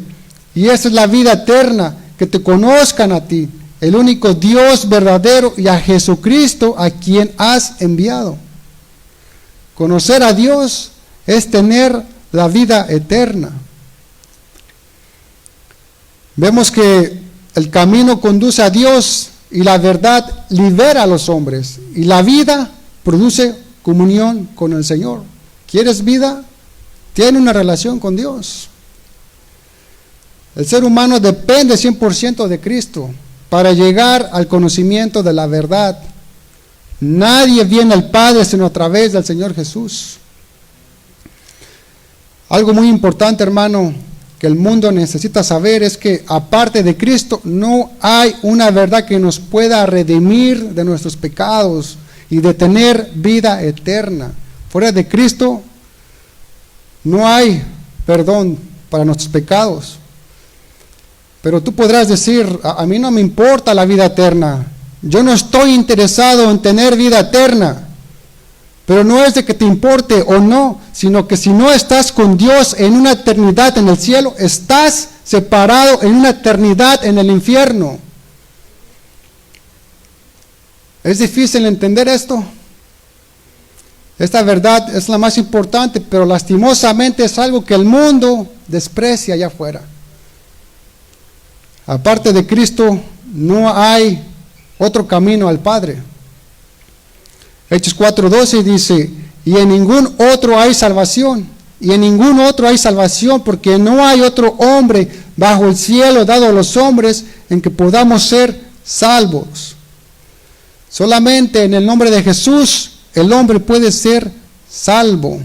A: y esa es la vida eterna, que te conozcan a ti, el único Dios verdadero, y a Jesucristo, a quien has enviado. Conocer a Dios es tener la vida eterna. Vemos que el camino conduce a Dios y la verdad libera a los hombres, y la vida produce comunión con el Señor. ¿Quieres vida? Tiene una relación con Dios. El ser humano depende 100% de Cristo para llegar al conocimiento de la verdad. Nadie viene al Padre sino a través del Señor Jesús. Algo muy importante, hermano, que el mundo necesita saber es que aparte de Cristo no hay una verdad que nos pueda redimir de nuestros pecados y de tener vida eterna. Fuera de Cristo no hay perdón para nuestros pecados. Pero tú podrás decir: a mí no me importa la vida eterna, yo no estoy interesado en tener vida eterna. Pero no es de que te importe o no, sino que si no estás con Dios en una eternidad en el cielo, estás separado en una eternidad en el infierno. ¿Es difícil entender esto? Esta verdad es la más importante, pero lastimosamente es algo que el mundo desprecia allá afuera. Aparte de Cristo, no hay otro camino al Padre. Hechos 4:12 dice: y en ningún otro hay salvación, y en ningún otro hay salvación, porque no hay otro hombre bajo el cielo dado a los hombres en que podamos ser salvos. Solamente en el nombre de Jesús el hombre puede ser salvo.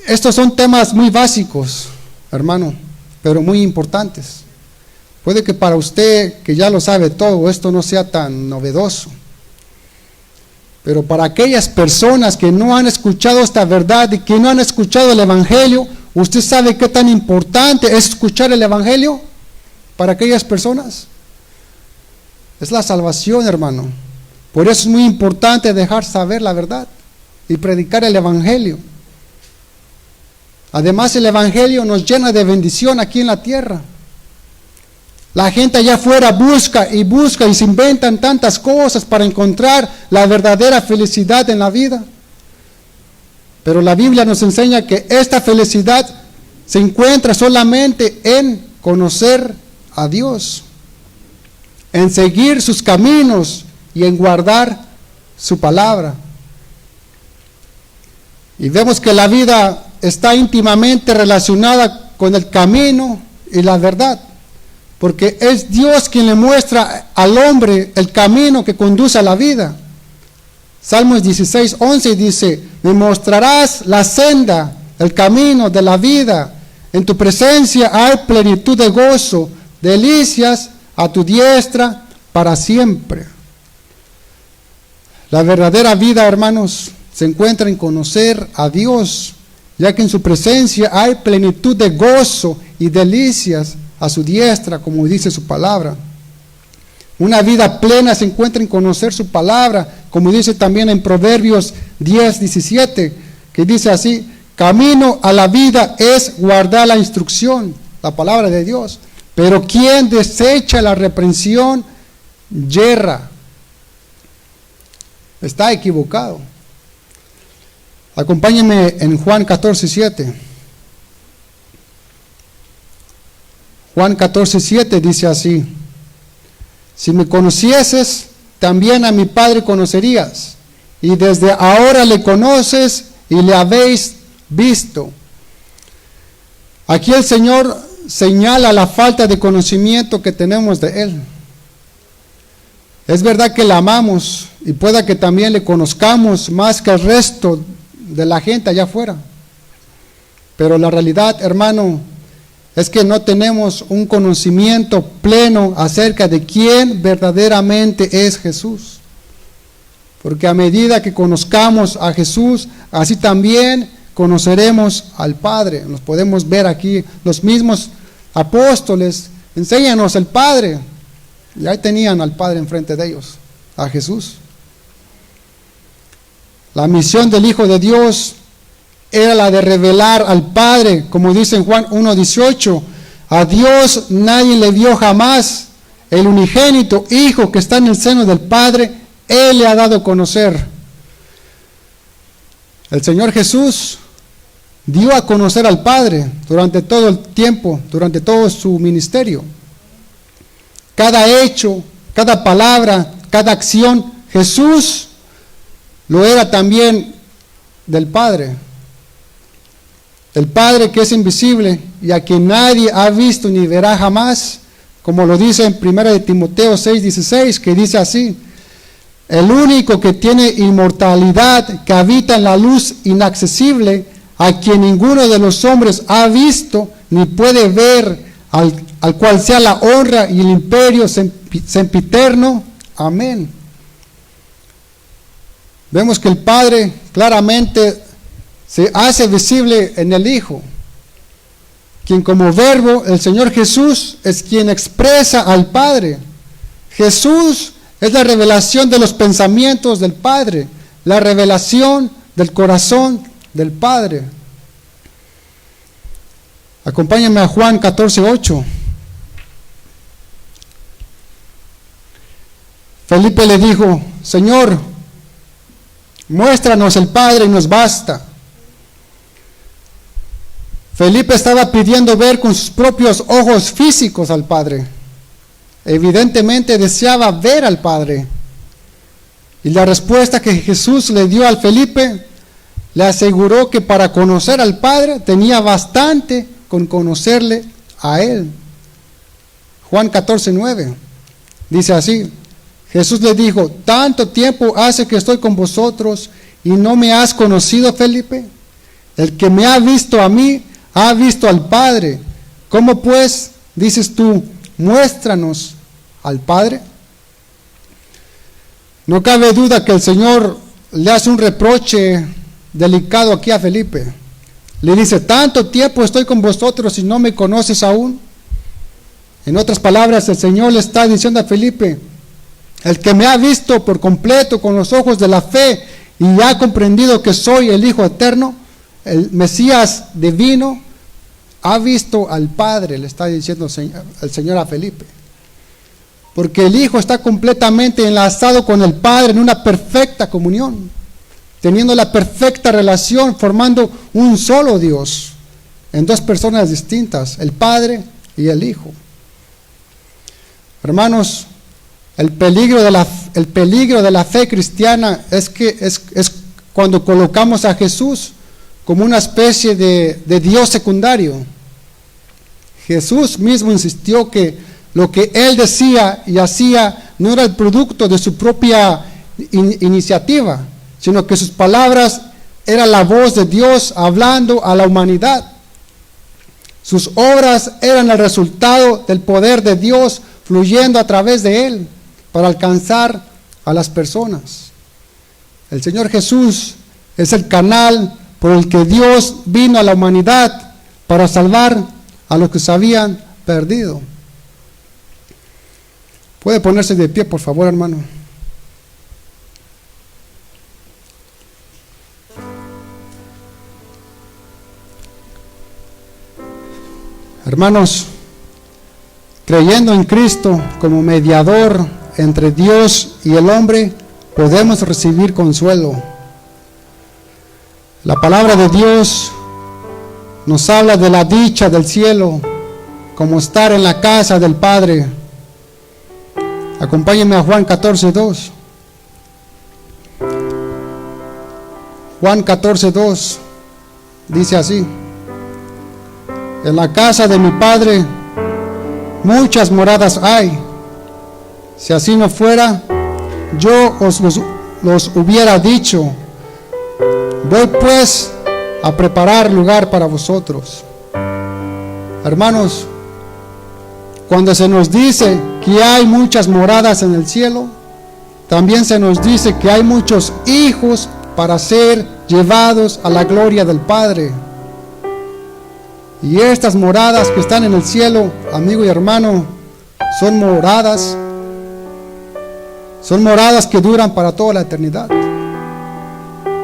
A: Estos son temas muy básicos, hermano, pero muy importantes. Puede que para usted, que ya lo sabe todo, esto no sea tan novedoso. Pero para aquellas personas que no han escuchado esta verdad y que no han escuchado el Evangelio, ¿usted sabe qué tan importante es escuchar el Evangelio para aquellas personas? Es la salvación, hermano. Por eso es muy importante dejar saber la verdad y predicar el Evangelio. Además, el Evangelio nos llena de bendición aquí en la tierra. La gente allá afuera busca y se inventan tantas cosas para encontrar la verdadera felicidad en la vida. Pero la Biblia nos enseña que esta felicidad se encuentra solamente en conocer a Dios, en seguir sus caminos y en guardar su palabra. Y vemos que la vida está íntimamente relacionada con el camino y la verdad, porque es Dios quien le muestra al hombre el camino que conduce a la vida. Salmos 16:11 dice: me mostrarás la senda, el camino de la vida. En tu presencia hay plenitud de gozo, delicias a tu diestra para siempre. La verdadera vida, hermanos, se encuentra en conocer a Dios, ya que en su presencia hay plenitud de gozo y delicias a su diestra, como dice su palabra. Una vida plena se encuentra en conocer su palabra, como dice también en Proverbios 10:17, que dice así: camino a la vida es guardar la instrucción, la palabra de Dios, pero quien desecha la reprensión yerra. Está equivocado. Acompáñenme en Juan 14:7. Juan 14:7 dice así: si me conocieses, también a mi Padre conocerías, y desde ahora le conoces y le habéis visto. Aquí el Señor señala la falta de conocimiento que tenemos de Él. Es verdad que le amamos y pueda que también le conozcamos más que el resto de la gente allá afuera, pero la realidad, hermano, es que no tenemos un conocimiento pleno acerca de quién verdaderamente es Jesús. Porque a medida que conozcamos a Jesús, así también conoceremos al Padre. Nos podemos ver aquí, los mismos apóstoles, enséñanos el Padre. Y ahí tenían al Padre enfrente de ellos, a Jesús. La misión del Hijo de Dios era la de revelar al Padre, como dice en Juan 1:18, a Dios nadie le vio jamás, el unigénito Hijo que está en el seno del Padre, Él le ha dado a conocer. El Señor Jesús dio a conocer al Padre durante todo el tiempo, durante todo su ministerio. Cada hecho, cada palabra, cada acción, Jesús lo era también del Padre. El Padre que es invisible y a quien nadie ha visto ni verá jamás, como lo dice en 1 Timoteo 6:16, que dice así: el único que tiene inmortalidad, que habita en la luz inaccesible, a quien ninguno de los hombres ha visto ni puede ver, al cual sea la honra y el imperio sempiterno. Amén. Vemos que el Padre claramente se hace visible en el Hijo, quien como verbo, el Señor Jesús, es quien expresa al Padre. Jesús es la revelación de los pensamientos del Padre, la revelación del corazón del Padre. Acompáñame a Juan 14:8. Felipe le dijo: Señor, muéstranos el Padre y nos basta. Felipe estaba pidiendo ver con sus propios ojos físicos al Padre. Evidentemente deseaba ver al Padre. Y la respuesta que Jesús le dio al Felipe le aseguró que para conocer al Padre tenía bastante con conocerle a Él. Juan 14:9 dice así: Jesús le dijo: ¿tanto tiempo hace que estoy con vosotros y no me has conocido, Felipe? El que me ha visto a mí, ha visto al Padre. ¿Cómo pues dices tú, muéstranos al Padre? No cabe duda que el Señor le hace un reproche delicado aquí a Felipe. Le dice: tanto tiempo estoy con vosotros y no me conoces aún. En otras palabras, el Señor le está diciendo a Felipe: el que me ha visto por completo con los ojos de la fe y ha comprendido que soy el Hijo eterno, el Mesías divino, ha visto al Padre, le está diciendo el Señor a Felipe. porque el Hijo está completamente enlazado con el Padre en una perfecta comunión, teniendo la perfecta relación, formando un solo Dios, en dos personas distintas, el Padre y el Hijo. Hermanos, el peligro de la fe cristiana es cuando colocamos a Jesús como una especie de Dios secundario. Jesús mismo insistió que lo que Él decía y hacía no era el producto de su propia iniciativa, sino que sus palabras eran la voz de Dios hablando a la humanidad. Sus obras eran el resultado del poder de Dios fluyendo a través de Él para alcanzar a las personas. El Señor Jesús es el canal por el que Dios vino a la humanidad para salvar a los que se habían perdido. ¿Puede ponerse de pie, por favor, hermano? Hermanos, creyendo en Cristo como mediador entre Dios y el hombre, podemos recibir consuelo. La palabra de Dios nos habla de la dicha del cielo, como estar en la casa del Padre. Acompáñenme a Juan 14:2. Juan 14:2 dice así: en la casa de mi Padre muchas moradas hay. Si así no fuera, yo os los hubiera dicho. Voy pues a preparar lugar para vosotros. Hermanos, cuando se nos dice que hay muchas moradas en el cielo, también se nos dice que hay muchos hijos para ser llevados a la gloria del Padre. Y estas moradas que están en el cielo, amigo y hermano, son moradas que duran para toda la eternidad.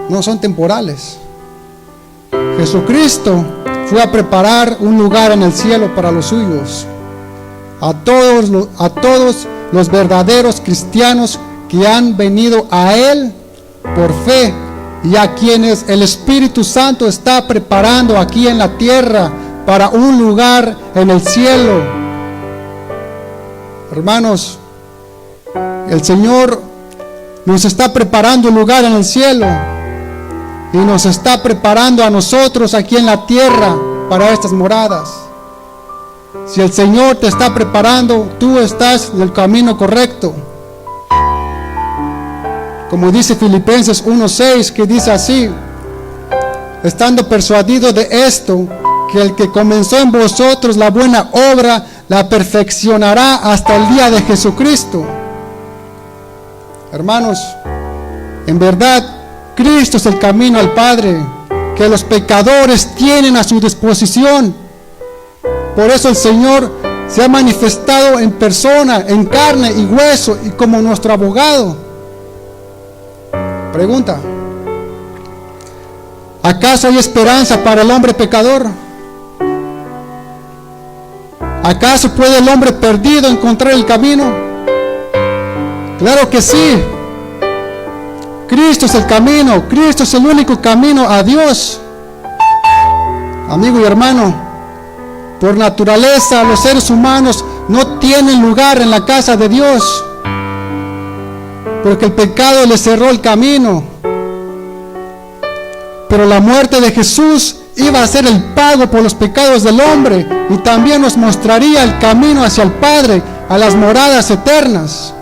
A: No son temporales. Jesucristo fue a preparar un lugar en el cielo para los suyos. A todos los verdaderos cristianos que han venido a Él por fe y a quienes el Espíritu Santo está preparando aquí en la tierra para un lugar en el cielo. Hermanos, el Señor nos está preparando un lugar en el cielo y nos está preparando a nosotros aquí en la tierra para estas moradas. Si el Señor te está preparando, tú estás en el camino correcto. Como dice Filipenses 1:6, que dice así: estando persuadido de esto, que el que comenzó en vosotros la buena obra, la perfeccionará hasta el día de Jesucristo. Hermanos, en verdad, Cristo es el camino al Padre, que los pecadores tienen a su disposición. Por eso el Señor se ha manifestado en persona, en carne y hueso, y como nuestro abogado. Pregunta: ¿acaso hay esperanza para el hombre pecador? ¿Acaso puede el hombre perdido encontrar el camino? Claro que sí. Cristo es el camino. Cristo es el único camino a Dios. Amigo y hermano, por naturaleza los seres humanos no tienen lugar en la casa de Dios, porque el pecado les cerró el camino. Pero la muerte de Jesús iba a ser el pago por los pecados del hombre, y también nos mostraría el camino hacia el Padre, a las moradas eternas.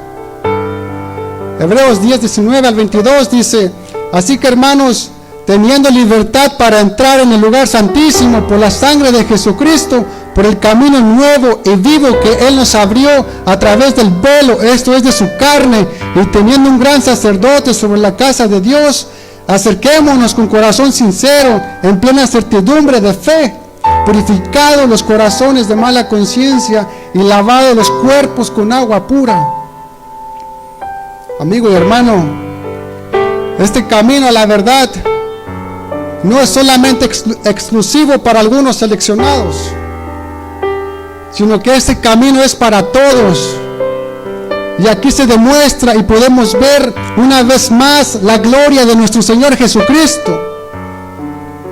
A: Hebreos 10:19-22 dice: así que, hermanos, teniendo libertad para entrar en el lugar santísimo por la sangre de Jesucristo, por el camino nuevo y vivo que Él nos abrió a través del velo, esto es, de su carne, y teniendo un gran sacerdote sobre la casa de Dios, acerquémonos con corazón sincero, en plena certidumbre de fe, purificados los corazones de mala conciencia y lavados los cuerpos con agua pura. Amigo y hermano, este camino a la verdad no es solamente exclusivo para algunos seleccionados, sino que este camino es para todos. Y aquí se demuestra y podemos ver una vez más la gloria de nuestro Señor Jesucristo.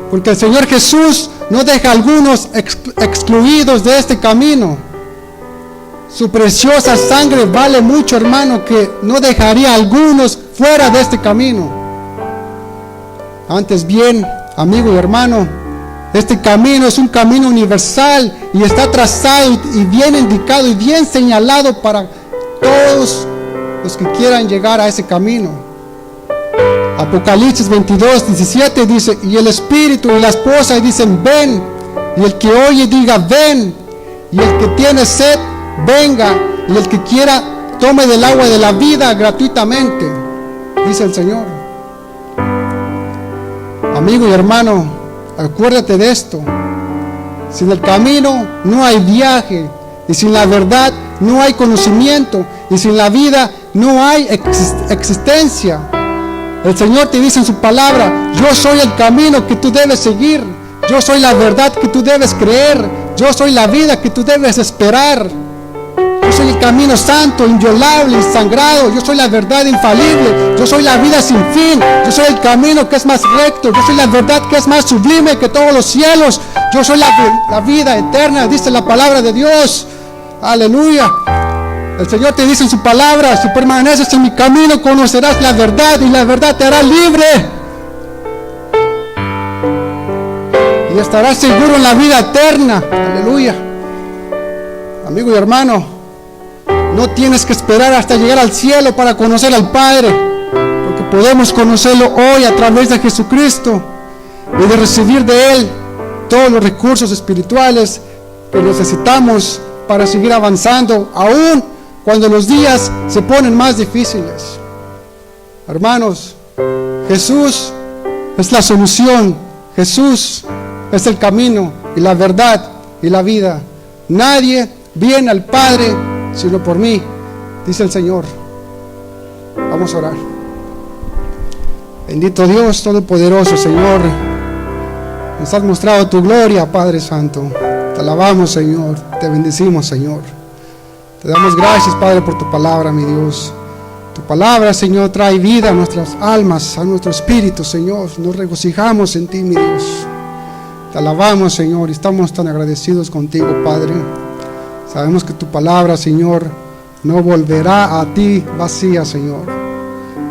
A: Porque el Señor Jesús no deja a algunos excluidos de este camino. Su preciosa sangre vale mucho, hermano, que no dejaría a algunos fuera de este camino. Antes bien, amigo y hermano, este camino es un camino universal y está trazado y bien indicado y bien señalado para todos los que quieran llegar a ese camino. Apocalipsis 22:17 dice: y el Espíritu y la esposa dicen ven, y el que oye diga ven, y el que tiene sed venga, y el que quiera tome del agua de la vida gratuitamente, dice el Señor. Amigo y hermano, acuérdate de esto: sin el camino no hay viaje, y sin la verdad no hay conocimiento, y sin la vida no hay existencia. El Señor te dice en su palabra: yo soy el camino que tú debes seguir, yo soy la verdad que tú debes creer, yo soy la vida que tú debes esperar, yo soy el camino santo, inviolable y sagrado, yo soy la verdad infalible, yo soy la vida sin fin, yo soy el camino que es más recto, yo soy la verdad que es más sublime que todos los cielos, yo soy la vida eterna, dice la palabra de Dios. Aleluya. El Señor te dice en su palabra: si permaneces en mi camino conocerás la verdad, y la verdad te hará libre, y estarás seguro en la vida eterna. Aleluya. Amigo y hermano, no tienes que esperar hasta llegar al cielo para conocer al Padre, porque podemos conocerlo hoy a través de Jesucristo y de recibir de Él todos los recursos espirituales que necesitamos para seguir avanzando, aún cuando los días se ponen más difíciles. Hermanos, Jesús es la solución, Jesús es el camino y la verdad y la vida. Nadie viene al Padre sino por mí, dice el Señor. Vamos a orar. Bendito Dios Todopoderoso, Señor, nos has mostrado tu gloria, Padre Santo. Te alabamos, Señor, te bendecimos, Señor. Te damos gracias, Padre, por tu palabra, mi Dios. Tu palabra, Señor, trae vida a nuestras almas, a nuestro espíritu, Señor. Nos regocijamos en ti, mi Dios. Te alabamos, Señor, y estamos tan agradecidos contigo, Padre. Sabemos que tu palabra, Señor, no volverá a ti vacía, Señor.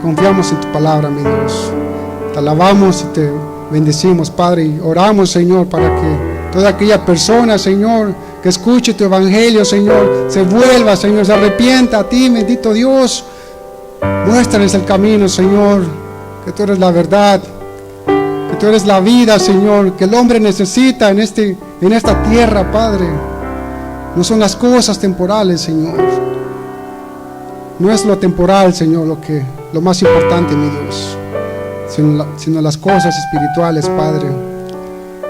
A: Confiamos en tu palabra, mi Dios. Te alabamos y te bendecimos, Padre, y oramos, Señor, para que toda aquella persona, Señor, que escuche tu evangelio, Señor, se vuelva, Señor, se arrepienta a ti, bendito Dios. Muéstrales el camino, Señor, que tú eres la verdad, que tú eres la vida, Señor, que el hombre necesita en esta tierra, Padre. No son las cosas temporales, Señor. No es lo temporal, Señor, lo más importante, mi Dios, sino las cosas espirituales, Padre.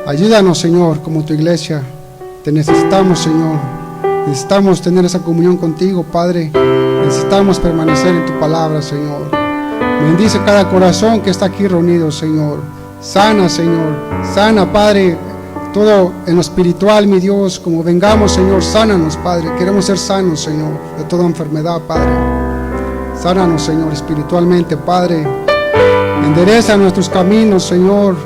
A: Ayúdanos, Señor, como tu iglesia. Te necesitamos, Señor. Necesitamos tener esa comunión contigo, Padre. Necesitamos permanecer en tu palabra, Señor. Bendice cada corazón que está aquí reunido, Señor. Sana, Señor. Sana, Padre, todo en lo espiritual, mi Dios. Como vengamos, Señor, sánanos, Padre. Queremos ser sanos, Señor, de toda enfermedad, Padre. Sánanos, Señor, espiritualmente, Padre. Endereza nuestros caminos, Señor,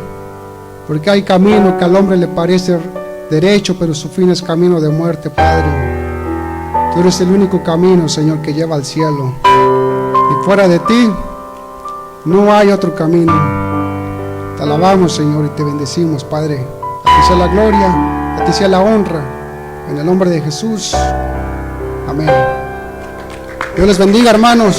A: porque hay camino que al hombre le parece derecho, pero su fin es camino de muerte, Padre. Tú eres el único camino, Señor, que lleva al cielo, y fuera de ti no hay otro camino. Te alabamos, Señor, y te bendecimos, Padre. A ti sea la gloria, a ti sea la honra, en el nombre de Jesús. Amén. Dios les bendiga, hermanos.